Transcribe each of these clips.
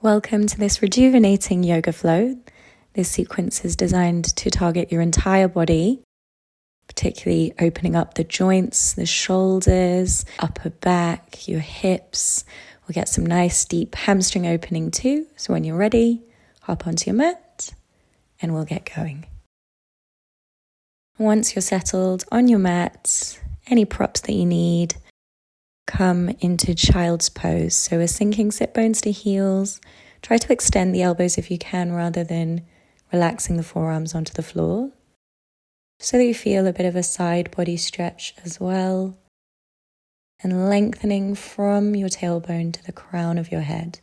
Welcome to this rejuvenating yoga flow. This sequence is designed to target your entire body, particularly opening up the joints, the shoulders, upper back, your hips. We'll get some nice deep hamstring opening too. So when you're ready, hop onto your mat and we'll get going. Once you're settled on your mat, any props that you need, come into child's pose. So we're sinking sit bones to heels. Try to extend the elbows if you can rather than relaxing the forearms onto the floor, so that you feel a bit of a side body stretch as well, and lengthening from your tailbone to the crown of your head,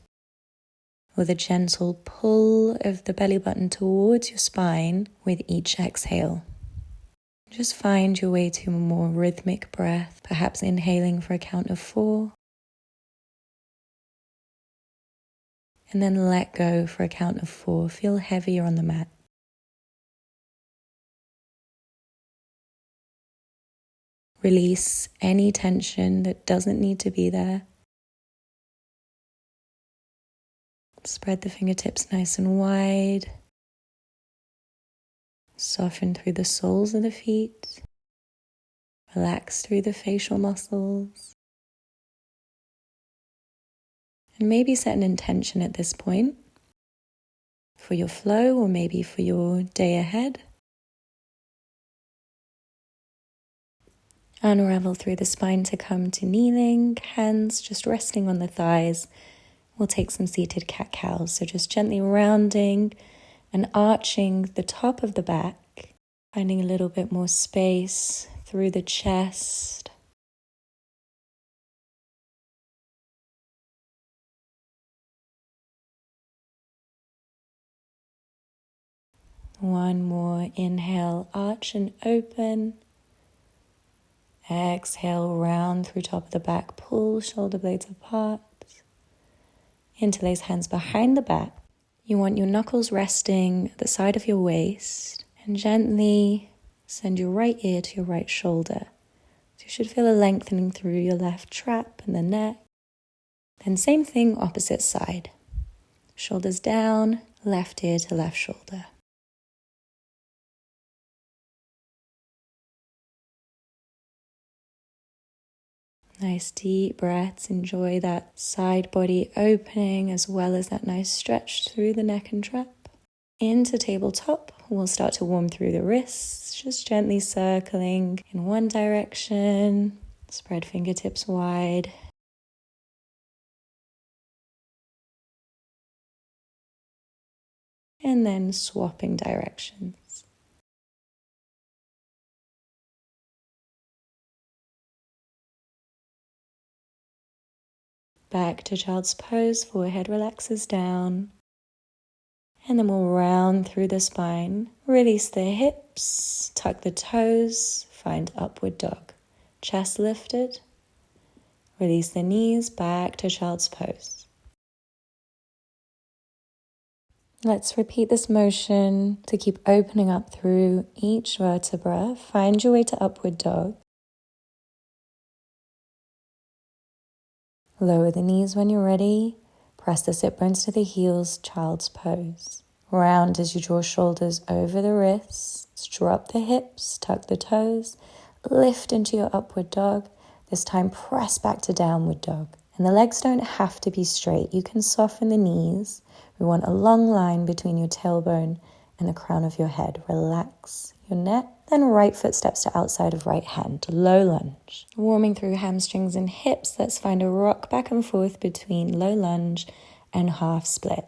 with a gentle pull of the belly button towards your spine with each exhale. Just find your way to a more rhythmic breath, perhaps inhaling for a count of 4. And then let go for a count of 4. Feel heavier on the mat. Release any tension that doesn't need to be there. Spread the fingertips nice and wide. Soften through the soles of the feet. Relax through the facial muscles. And maybe set an intention at this point for your flow or maybe for your day ahead. Unravel through the spine to come to kneeling, hands just resting on the thighs. We'll take some seated cat-cows, so just gently rounding and arching the top of the back, finding a little bit more space through the chest. One more inhale, arch and open. Exhale, round through top of the back, pull shoulder blades apart. Interlace hands behind the back. You want your knuckles resting at the side of your waist, and gently send your right ear to your right shoulder. So you should feel a lengthening through your left trap and the neck. Then same thing, opposite side. Shoulders down, left ear to left shoulder. Nice deep breaths. Enjoy that side body opening as well as that nice stretch through the neck and trap. Into tabletop, we'll start to warm through the wrists, just gently circling in one direction. Spread fingertips wide. And then swapping directions. Back to child's pose, forehead relaxes down. And then we'll round through the spine. Release the hips, tuck the toes, find upward dog. Chest lifted. Release the knees, back to child's pose. Let's repeat this motion to keep opening up through each vertebra. Find your way to upward dog. Lower the knees when you're ready. Press the sit bones to the heels, child's pose. Round as you draw shoulders over the wrists. Drop the hips, tuck the toes. Lift into your upward dog. This time press back to downward dog. And the legs don't have to be straight. You can soften the knees. We want a long line between your tailbone and the crown of your head. Relax your neck. Then right foot steps to outside of right hand, low lunge. Warming through hamstrings and hips, let's find a rock back and forth between low lunge and half split.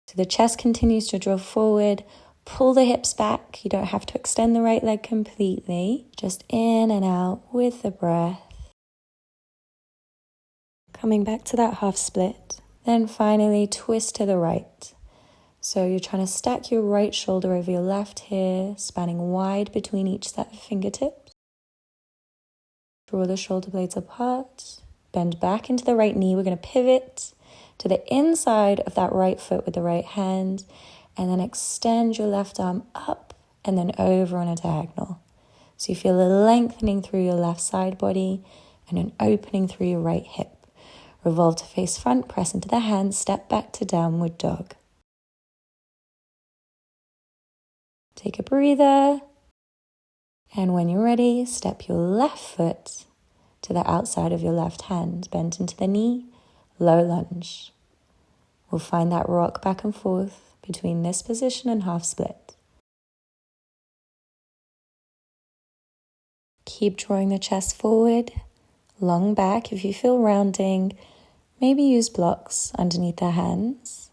So the chest continues to draw forward, pull the hips back. You don't have to extend the right leg completely, just in and out with the breath. Coming back to that half split, then finally twist to the right. So you're trying to stack your right shoulder over your left here, spanning wide between each set of fingertips. Draw the shoulder blades apart, bend back into the right knee. We're going to pivot to the inside of that right foot with the right hand, and then extend your left arm up and then over on a diagonal. So you feel a lengthening through your left side body and an opening through your right hip. Revolve to face front, press into the hands, step back to downward dog. Take a breather. And when you're ready, step your left foot to the outside of your left hand, bend into the knee, low lunge. We'll find that rock back and forth between this position and half split. Keep drawing the chest forward, long back. If you feel rounding, maybe use blocks underneath the hands.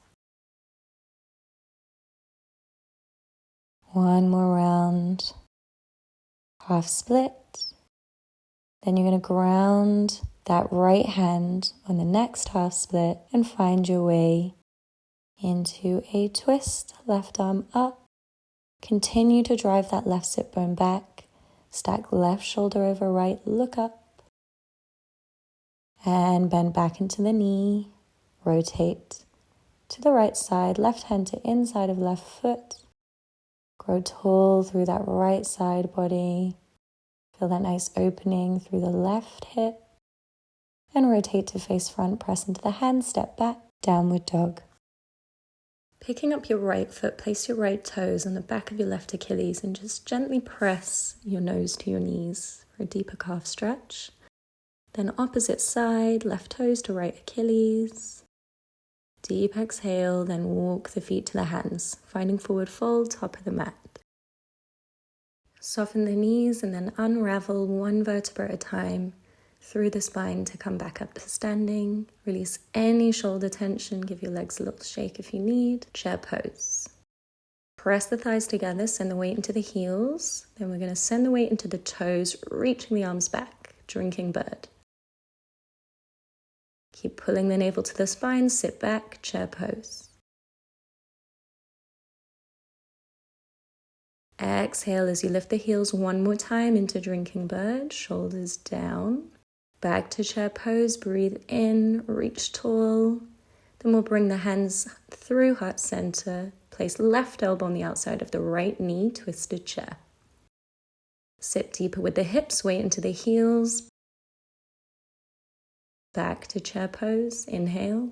One more round, half split. Then you're going to ground that right hand on the next half split and find your way into a twist, left arm up. Continue to drive that left sit bone back. Stack left shoulder over right, look up. And bend back into the knee. Rotate to the right side, left hand to inside of left foot. Grow tall through that right side body. Feel that nice opening through the left hip. And rotate to face front, press into the hands, step back, downward dog. Picking up your right foot, place your right toes on the back of your left Achilles and just gently press your nose to your knees for a deeper calf stretch. Then opposite side, left toes to right Achilles. Deep exhale, then walk the feet to the hands, finding forward fold, top of the mat. Soften the knees and then unravel one vertebra at a time through the spine to come back up to standing. Release any shoulder tension. Give your legs a little shake if you need. Chair pose. Press the thighs together. Send the weight into the heels. Then we're going to send the weight into the toes, reaching the arms back. Drinking bird. Keep pulling the navel to the spine. Sit back. Chair pose. Exhale as you lift the heels one more time into drinking bird. Shoulders down. Back to chair pose, breathe in, reach tall. Then we'll bring the hands through heart center. Place left elbow on the outside of the right knee, twisted chair. Sit deeper with the hips, weight into the heels. Back to chair pose, inhale.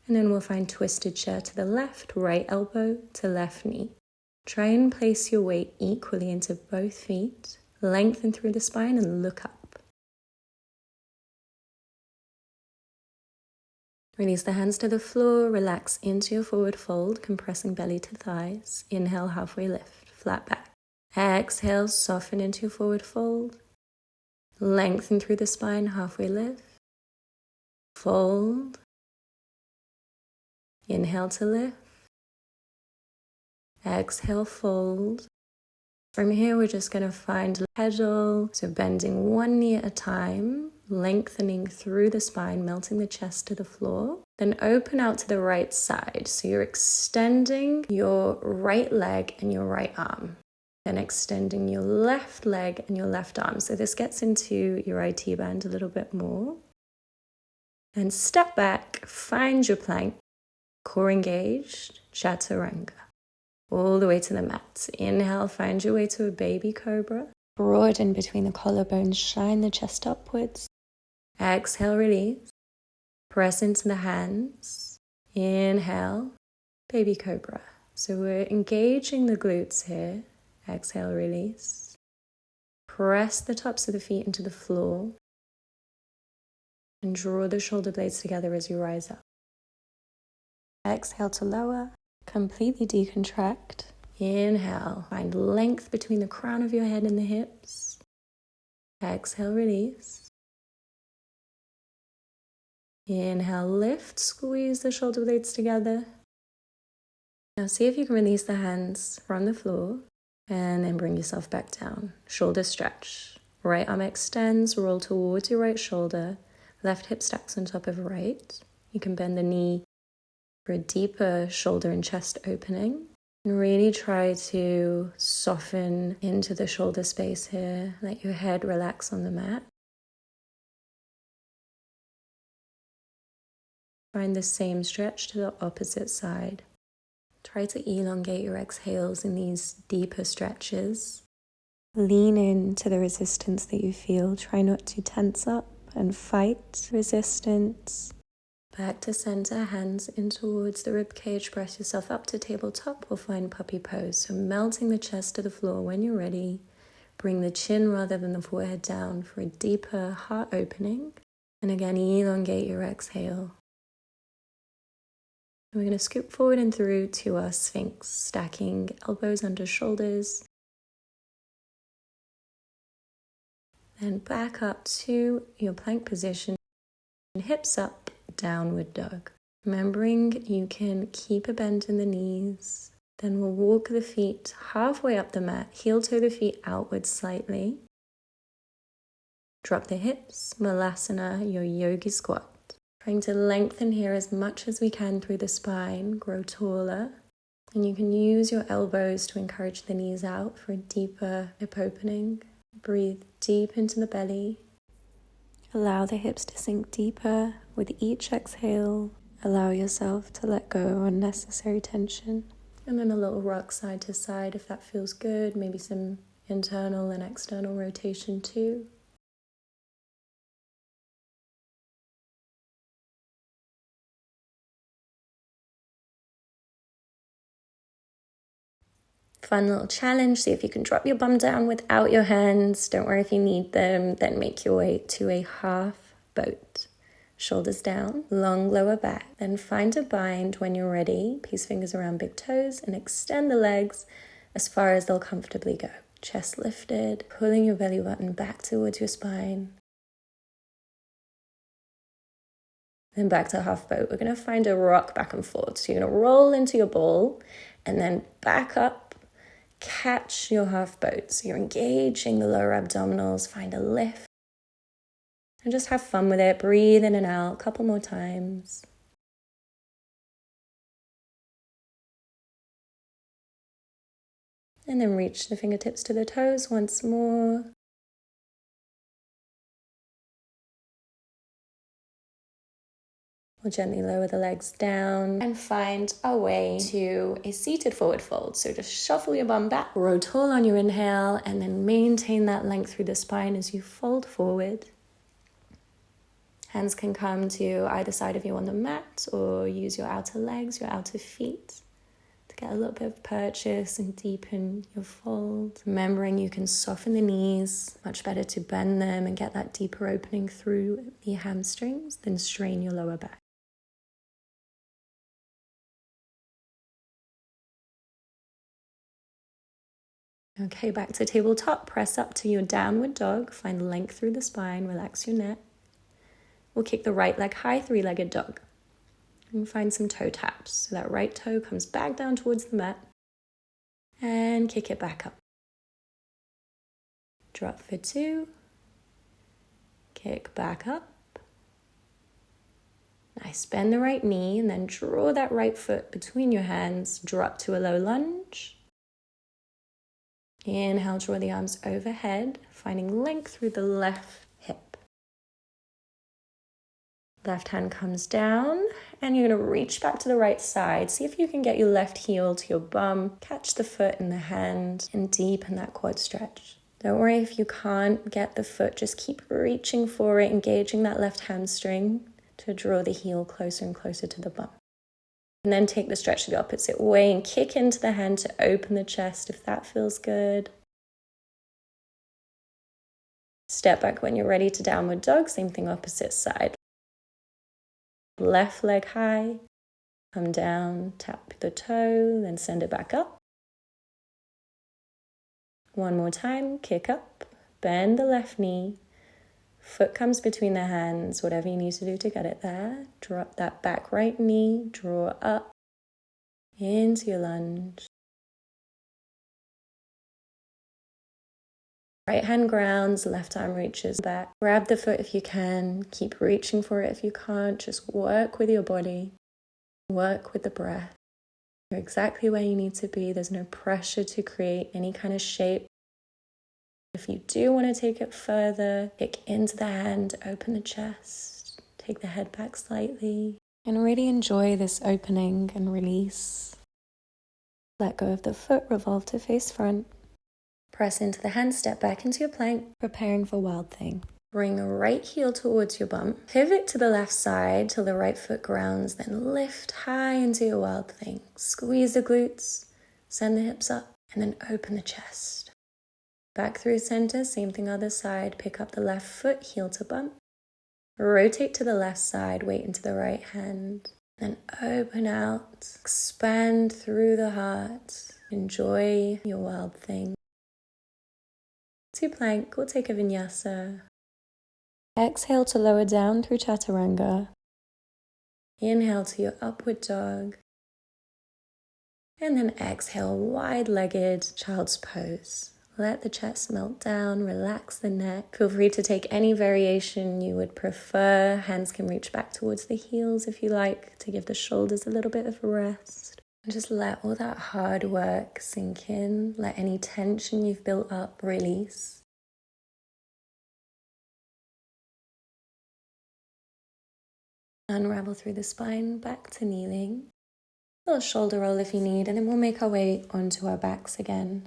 And then we'll find twisted chair to the left, right elbow to left knee. Try and place your weight equally into both feet. Lengthen through the spine and look up. Release the hands to the floor, relax into your forward fold, compressing belly to thighs. Inhale, halfway lift, flat back. Exhale, soften into your forward fold. Lengthen through the spine, halfway lift. Fold. Inhale to lift. Exhale, fold. From here, we're just going to find pedal, so bending one knee at a time, lengthening through the spine, melting the chest to the floor. Then open out to the right side. So you're extending your right leg and your right arm. Then extending your left leg and your left arm. So this gets into your IT band a little bit more. And step back, find your plank, core engaged, chaturanga. All the way to the mat. Inhale, find your way to a baby cobra. Broaden between the collarbones, shine the chest upwards. Exhale, release. Press into the hands. Inhale, baby cobra. So we're engaging the glutes here. Exhale, release. Press the tops of the feet into the floor. And draw the shoulder blades together as you rise up. Exhale to lower. Completely decontract. Inhale. Find length between the crown of your head and the hips. Exhale, release. Inhale, lift. Squeeze the shoulder blades together. Now see if you can release the hands from the floor. And then bring yourself back down. Shoulder stretch. Right arm extends. Roll towards your right shoulder. Left hip stacks on top of right. You can bend the knee for a deeper shoulder and chest opening. And really try to soften into the shoulder space here. Let your head relax on the mat. Find the same stretch to the opposite side. Try to elongate your exhales in these deeper stretches. Lean into the resistance that you feel. Try not to tense up and fight resistance. Back to center, hands in towards the rib cage. Press yourself up to tabletop or find puppy pose. So melting the chest to the floor when you're ready. Bring the chin rather than the forehead down for a deeper heart opening. And again, elongate your exhale. And we're going to scoop forward and through to our Sphinx, stacking elbows under shoulders. Then back up to your plank position, hips up, downward dog. Remembering you can keep a bend in the knees. Then we'll walk the feet halfway up the mat, heel toe the feet outwards slightly. Drop the hips, Malasana, your yogi squat. Trying to lengthen here as much as we can through the spine, grow taller. And you can use your elbows to encourage the knees out for a deeper hip opening. Breathe deep into the belly. Allow the hips to sink deeper with each exhale. Allow yourself to let go of unnecessary tension. And then a little rock side to side if that feels good. Maybe some internal and external rotation too. Fun little challenge. See if you can drop your bum down without your hands. Don't worry if you need them. Then make your way to a half boat. Shoulders down, long lower back. Then find a bind when you're ready. Peace fingers around big toes and extend the legs as far as they'll comfortably go. Chest lifted, pulling your belly button back towards your spine. Then back to half boat. We're going to find a rock back and forth. So you're going to roll into your ball and then back up, catch your half boat. So you're engaging the lower abdominals, find a lift. And just have fun with it. Breathe in and out a couple more times. And then reach the fingertips to the toes once more. We'll gently lower the legs down and find our way to a seated forward fold. So just shuffle your bum back, grow tall on your inhale, and then maintain that length through the spine as you fold forward. Hands can come to either side of you on the mat or use your outer legs, your outer feet to get a little bit of purchase and deepen your fold. Remembering you can soften the knees, much better to bend them and get that deeper opening through the hamstrings than strain your lower back. Okay, back to tabletop. Press up to your downward dog. Find length through the spine. Relax your neck. We'll kick the right leg high, three-legged dog. And find some toe taps. So that right toe comes back down towards the mat. And kick it back up. Drop for two. Kick back up. Nice. Bend the right knee and then draw that right foot between your hands. Drop to a low lunge. Inhale, draw the arms overhead, finding length through the left hip. Left hand comes down, and you're going to reach back to the right side. See if you can get your left heel to your bum, catch the foot in the hand, and deepen that quad stretch. Don't worry if you can't get the foot, just keep reaching for it, engaging that left hamstring to draw the heel closer and closer to the bum. And then take the stretch the opposite way and kick into the hand to open the chest if that feels good. Step back when you're ready to downward dog, same thing opposite side. Left leg high, come down, tap the toe, then send it back up. One more time, kick up, bend the left knee, foot comes between the hands, whatever you need to do to get it there. Drop that back right knee, draw up into your lunge. Right hand grounds, left arm reaches back. Grab the foot if you can. Keep reaching for it if you can't. Just work with your body. Work with the breath. You're exactly where you need to be. There's no pressure to create any kind of shape. If you do want to take it further, kick into the hand, open the chest, take the head back slightly, and really enjoy this opening and release. Let go of the foot, revolve to face front. Press into the hand, step back into your plank, preparing for Wild Thing. Bring the right heel towards your bump. Pivot to the left side till the right foot grounds, then lift high into your wild thing. Squeeze the glutes, send the hips up, and then open the chest. Back through center, same thing other side. Pick up the left foot, heel to bump. Rotate to the left side, weight into the right hand. Then open out, expand through the heart. Enjoy your wild thing. To plank, we'll take a vinyasa. Exhale to lower down through chaturanga. Inhale to your upward dog. And then exhale, wide-legged child's pose. Let the chest melt down, relax the neck. Feel free to take any variation you would prefer. Hands can reach back towards the heels if you like, to give the shoulders a little bit of a rest. And just let all that hard work sink in. Let any tension you've built up release. Unravel through the spine, back to kneeling. A little shoulder roll if you need, and then we'll make our way onto our backs again.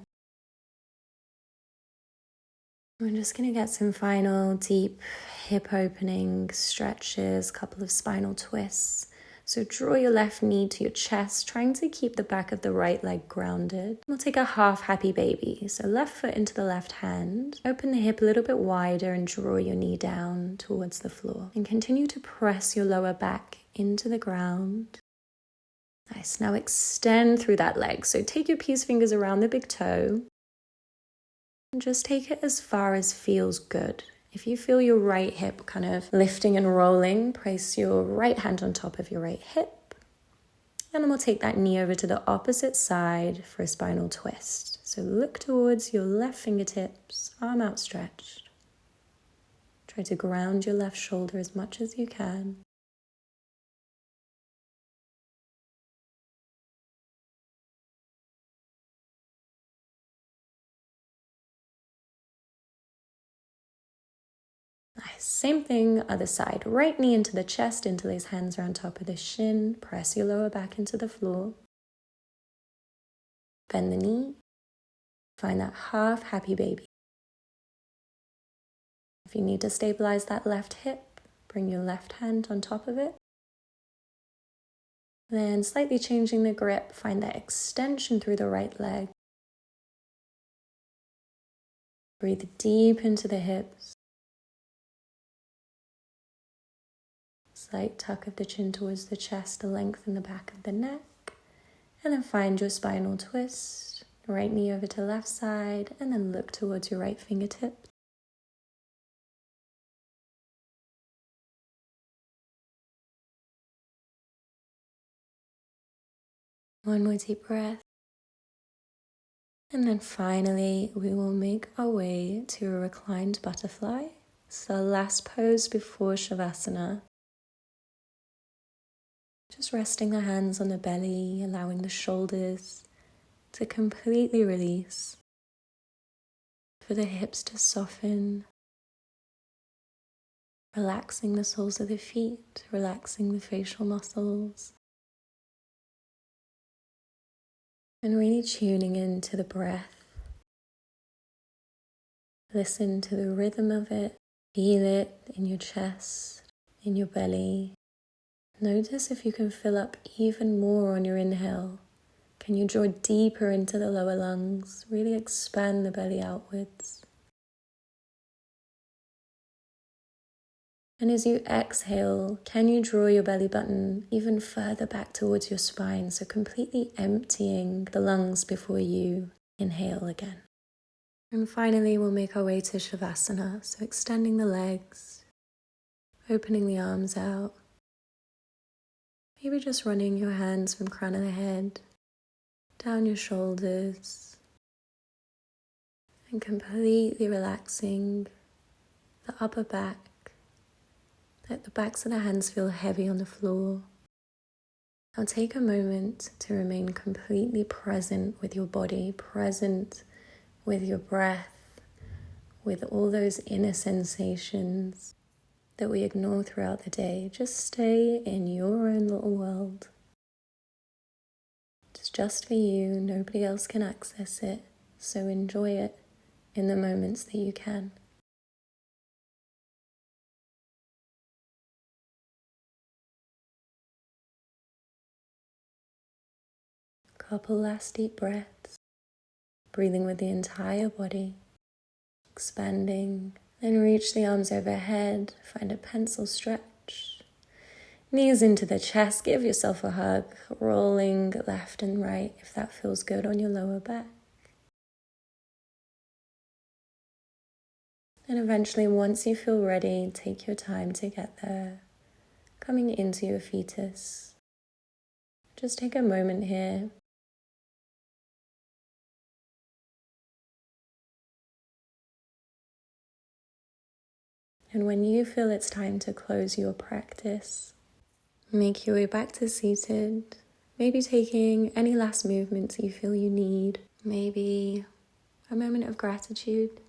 We're just going to get some final deep hip opening stretches, a couple of spinal twists. So draw your left knee to your chest, trying to keep the back of the right leg grounded. We'll take a half happy baby. So left foot into the left hand. Open the hip a little bit wider and draw your knee down towards the floor. And continue to press your lower back into the ground. Nice. Now extend through that leg. So take your peace fingers around the big toe. And just take it as far as feels good. If you feel your right hip kind of lifting and rolling, place your right hand on top of your right hip. And then we'll take that knee over to the opposite side for a spinal twist. So look towards your left fingertips, arm outstretched. Try to ground your left shoulder as much as you can. Nice. Same thing, other side. Right knee into the chest, interlace hands around top of the shin. Press your lower back into the floor. Bend the knee. Find that half happy baby. If you need to stabilize that left hip, bring your left hand on top of it. Then slightly changing the grip, find that extension through the right leg. Breathe deep into the hips. Slight tuck of the chin towards the chest to lengthen the back of the neck. And then find your spinal twist. Right knee over to left side, and then look towards your right fingertips. One more deep breath. And then finally, we will make our way to a reclined butterfly. So last pose before Shavasana. Just resting the hands on the belly, allowing the shoulders to completely release. For the hips to soften. Relaxing the soles of the feet, relaxing the facial muscles. And really tuning into the breath. Listen to the rhythm of it. Feel it in your chest, in your belly. Notice if you can fill up even more on your inhale. Can you draw deeper into the lower lungs? Really expand the belly outwards. And as you exhale, can you draw your belly button even further back towards your spine? So completely emptying the lungs before you inhale again. And finally, we'll make our way to Shavasana. So extending the legs, opening the arms out. Maybe just running your hands from crown of the head, down your shoulders, and completely relaxing the upper back. Let the backs of the hands feel heavy on the floor. Now take a moment to remain completely present with your body, present with your breath, with all those inner sensations that we ignore throughout the day. Just stay in your own little world. It's just for you, nobody else can access it, so enjoy it in the moments that you can. Couple last deep breaths, breathing with the entire body, expanding. Then reach the arms overhead, find a pencil stretch. Knees into the chest, give yourself a hug, rolling left and right if that feels good on your lower back. And eventually, once you feel ready, take your time to get there, coming into your fetus. Just take a moment here. And when you feel it's time to close your practice, make your way back to seated, maybe taking any last movements you feel you need, maybe a moment of gratitude.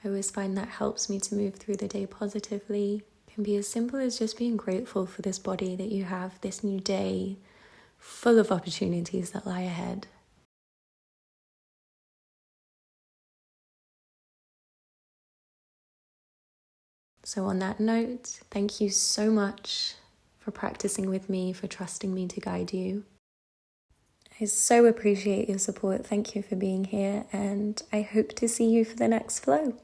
I always find that helps me to move through the day positively. It can be as simple as just being grateful for this body that you have, this new day full of opportunities that lie ahead. So on that note, thank you so much for practicing with me, for trusting me to guide you. I so appreciate your support. Thank you for being here, and I hope to see you for the next flow.